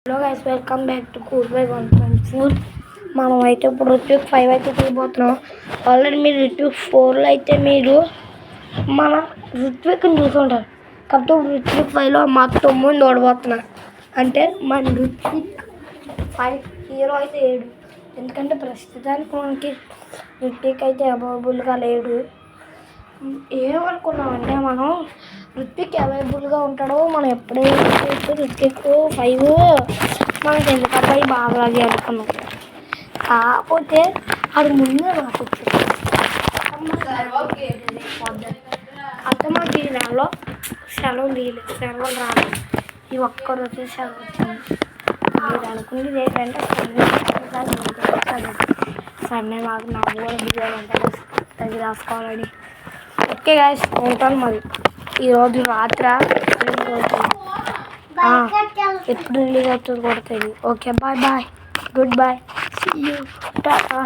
Hello guys welcome back to cool by 1.4. మనం అయితే ఇప్పుడు రిట్యూక్ 5 అయితే తీయబోతున్నాం. ఆల్రెడీ మీరు రిట్యూక్ 4లో అయితే మీరు మన రిట్యూక్ని చూసుకుంటారు. కాకపోతే ఇప్పుడు రిట్యూక్ 5లో మా తమ్ముడిని ఓడబోతున్నారు. అంటే మన రిట్యూక్ 5 హీరో అయితే లేడు, ఎందుకంటే ప్రస్తుతానికి మనకి రిట్యూక్ అయితే అవైలబుల్గా లేడు. ఏమనుకున్నామంటే మనం రిట్యూక్ అవైలబుల్గా ఉంటాడో మనం ఎప్పుడైతే రిట్యూక్ 5 మనకి ఎందుకు అబ్బాయి బాగా అది అనుకున్నాం. కాకపోతే అది ముందే మాకు అత్తమ్మ ఈ నెలలో సెలవులు రాదు. ఈ ఒక్కరోజు సెలవు వచ్చింది. మీరు అనుకునేది ఏంటంటే సండే మాకు నాకు కూడా బిర్యానీ అంటే తగ్గి రాసుకోవాలని. ఓకే గాయస్ ఉంటాను. మరి ఈరోజు రాత్రి ఎప్పుడు రిలీజ్ అవుతుంది కూడా తెలియదు. Okay bye bye, goodbye, see you, Tata.